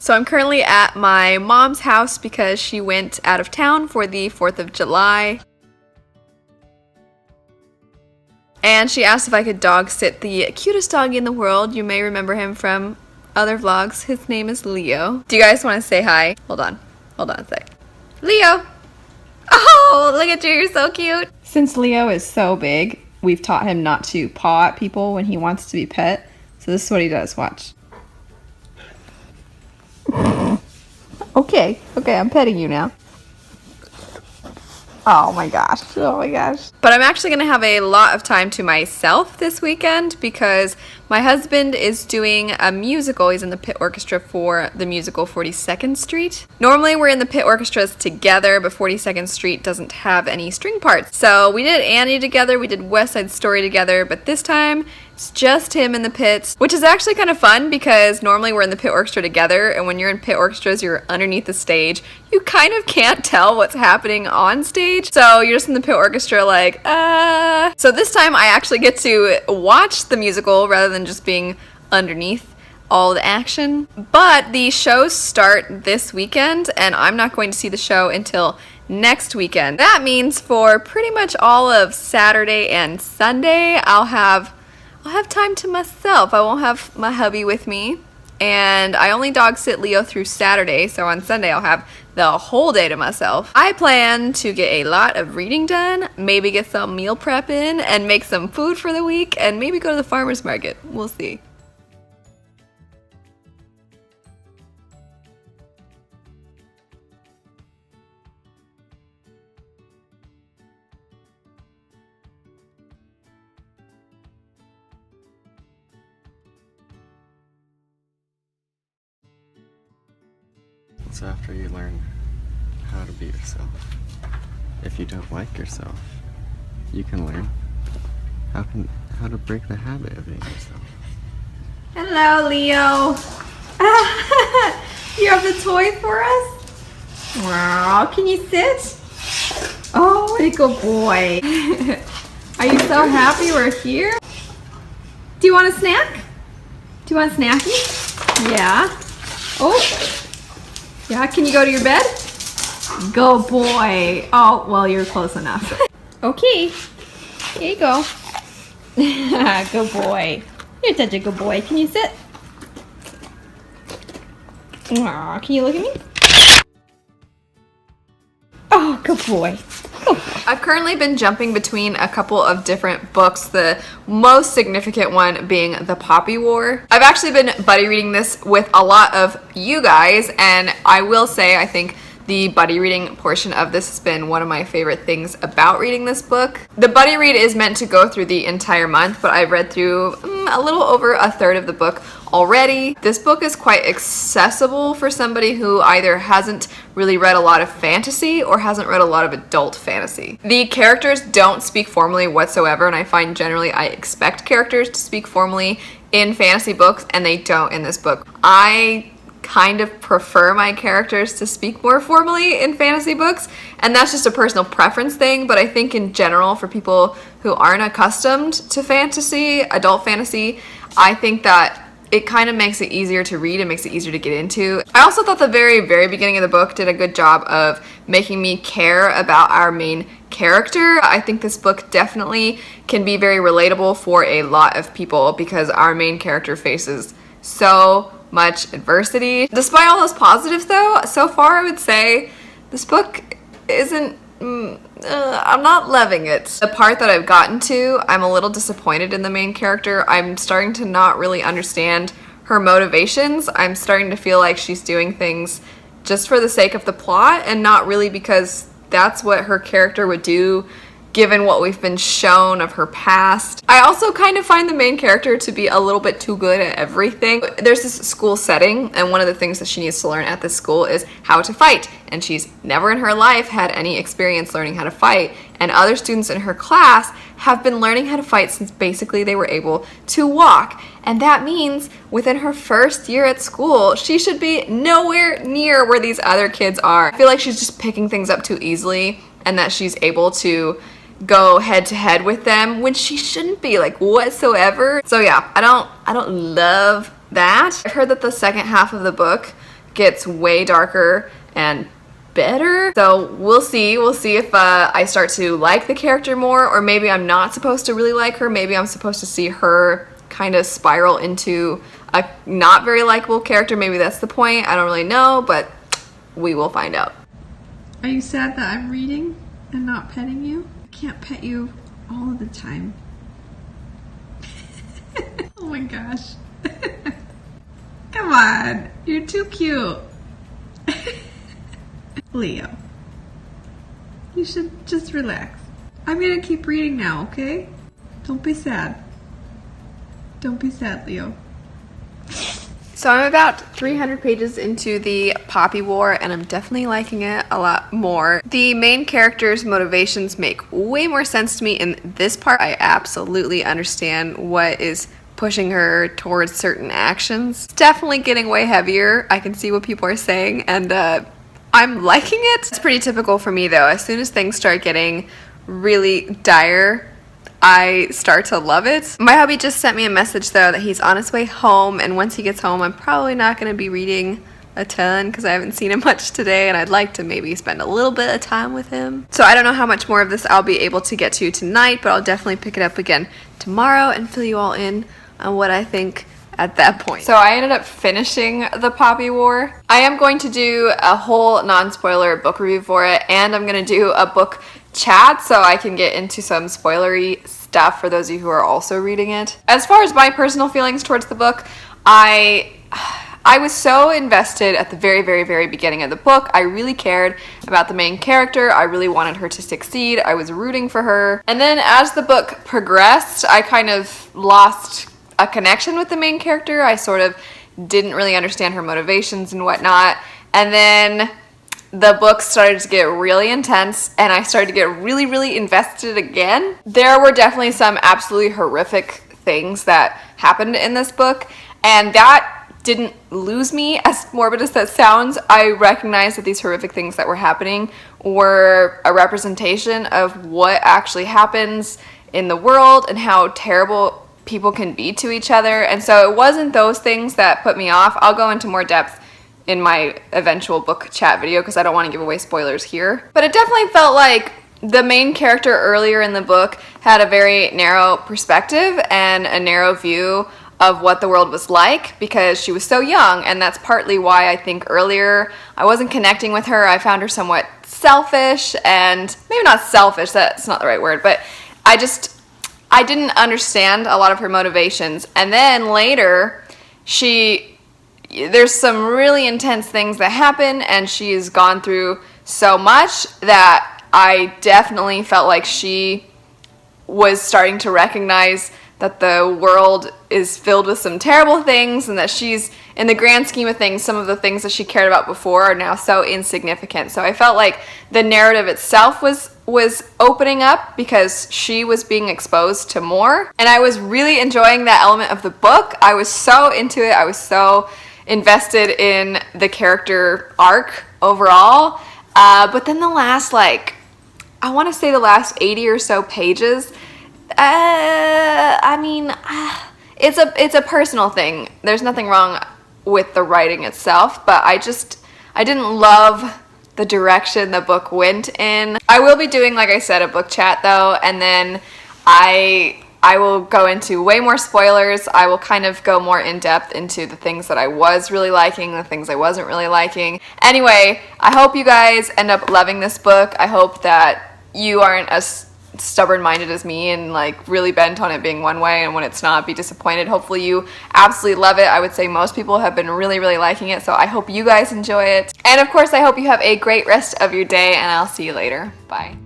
So I'm currently at my mom's house because she went out of town for the 4th of July. And she asked if I could dog sit the cutest doggy in the world. You may remember him from other vlogs. His name is Leo. Do you guys want to say hi? Hold on a sec. Leo! Oh, look at you, you're so cute. Since Leo is so big, we've taught him not to paw at people when he wants to be pet. So this is what he does, watch. Okay, I'm petting you now. Oh my gosh. But I'm actually gonna have a lot of time to myself this weekend because my husband is doing a musical. He's in the pit orchestra for the musical 42nd Street. Normally we're in the pit orchestras together, but 42nd Street doesn't have any string parts. So we did Annie together, we did West Side Story together, but this time it's just him in the pits, which is actually kind of fun because normally we're in the pit orchestra together, and when you're in pit orchestras, you're underneath the stage. You kind of can't tell what's happening on stage, so you're just in the pit orchestra like, So this time I actually get to watch the musical rather than just being underneath all the action. But the shows start this weekend, and I'm not going to see the show until next weekend. That means for pretty much all of Saturday and Sunday, I'll have time to myself. I won't have my hubby with me, and I only dog sit Leo through Saturday, so on Sunday I'll have the whole day to myself. I plan to get a lot of reading done, maybe get some meal prep in, and make some food for the week, and maybe go to the farmer's market. We'll see. So after you learn how to be yourself, if you don't like yourself, you can learn how to break the habit of being yourself. Hello, Leo. You have the toy for us? Wow, can you sit? Oh, what a good boy. Are you so happy we're here? Do you want a snack? Do you want a snacky? Yeah. Oh. Yeah, can you go to your bed? Good boy. Oh, well, you're close enough. Okay. Here you go. Good boy. You're such a good boy. Can you sit? Aw, can you look at me? Oh, good boy. I've currently been jumping between a couple of different books, the most significant one being The Poppy War. I've actually been buddy reading this with a lot of you guys, and I will say I think the buddy reading portion of this has been one of my favorite things about reading this book. The buddy read is meant to go through the entire month, but I've read through a little over a third of the book already. This book is quite accessible for somebody who either hasn't really read a lot of fantasy or hasn't read a lot of adult fantasy. The characters don't speak formally whatsoever, and I find generally I expect characters to speak formally in fantasy books, and they don't in this book. I kind of prefer my characters to speak more formally in fantasy books, and that's just a personal preference thing, but I think in general for people who aren't accustomed to fantasy, adult fantasy, I think that it kind of makes it easier to read and makes it easier to get into. I also thought the very beginning of the book did a good job of making me care about our main character. I think this book definitely can be very relatable for a lot of people because our main character faces so much adversity. Despite all those positives though, so far I would say this book isn't, I'm not loving it. The part that I've gotten to, I'm a little disappointed in the main character. I'm starting to not really understand her motivations. I'm starting to feel like she's doing things just for the sake of the plot and not really because that's what her character would do given what we've been shown of her past. I also kind of find the main character to be a little bit too good at everything. There's this school setting, and one of the things that she needs to learn at this school is how to fight, and she's never in her life had any experience learning how to fight, and other students in her class have been learning how to fight since basically they were able to walk. And that means within her first year at school, she should be nowhere near where these other kids are. I feel like she's just picking things up too easily, and that she's able to go head to head with them when she shouldn't be, like, whatsoever. So yeah, I don't love that. I've heard that the second half of the book gets way darker and better. So we'll see if I start to like the character more, or maybe I'm not supposed to really like her. Maybe I'm supposed to see her kind of spiral into a not very likable character. Maybe that's the point. I don't really know, but we will find out. Are you sad that I'm reading and not petting you? I can't pet you all of the time. Oh my gosh. Come on, you're too cute. Leo, you should just relax. I'm gonna keep reading now, okay? Don't be sad. Don't be sad, Leo. So I'm about 300 pages into the Poppy War, and I'm definitely liking it a lot more. The main character's motivations make way more sense to me in this part. I absolutely understand what is pushing her towards certain actions. It's definitely getting way heavier. I can see what people are saying, and I'm liking it. It's pretty typical for me though. As soon as things start getting really dire, I start to love it. My hubby just sent me a message though that he's on his way home, and once he gets home I'm probably not going to be reading a ton because I haven't seen him much today, and I'd like to maybe spend a little bit of time with him. So I don't know how much more of this I'll be able to get to tonight, but I'll definitely pick it up again tomorrow and fill you all in on what I think at that point. So I ended up finishing the Poppy War. I am going to do a whole non-spoiler book review for it, and I'm going to do a book chat so I can get into some spoilery stuff for those of you who are also reading it. As far as my personal feelings towards the book, I was so invested at the very beginning of the book. I really cared about the main character. I really wanted her to succeed. I was rooting for her. And then as the book progressed, I kind of lost a connection with the main character. I sort of didn't really understand her motivations and whatnot. And then the book started to get really intense, and I started to get really invested again. There were definitely some absolutely horrific things that happened in this book, and that didn't lose me. As morbid as that sounds, I recognized that these horrific things that were happening were a representation of what actually happens in the world and how terrible people can be to each other. And so it wasn't those things that put me off. I'll go into more depth in my eventual book chat video because I don't want to give away spoilers here. But it definitely felt like the main character earlier in the book had a very narrow perspective and a narrow view of what the world was like because she was so young, and that's partly why I think earlier I wasn't connecting with her. I found her somewhat selfish, and maybe not selfish, that's not the right word, but I didn't understand a lot of her motivations. And then later, there's some really intense things that happen, and she's gone through so much that I definitely felt like she was starting to recognize that the world is filled with some terrible things, and that she's, in the grand scheme of things, some of the things that she cared about before are now so insignificant. So I felt like the narrative itself was opening up because she was being exposed to more, and I was really enjoying that element of the book. I was so into it. I was so invested in the character arc overall. But then the last, I want to say the last 80 or so pages, it's a personal thing. There's nothing wrong with the writing itself, but I didn't love the direction the book went in. I will be doing, like I said, a book chat though, and then I will go into way more spoilers. I will kind of go more in depth into the things that I was really liking, the things I wasn't really liking. Anyway, I hope you guys end up loving this book. I hope that you aren't as stubborn-minded as me and really bent on it being one way, and when it's not, be disappointed. Hopefully you absolutely love it. I would say most people have been really liking it, so I hope you guys enjoy it. And of course, I hope you have a great rest of your day, and I'll see you later. Bye.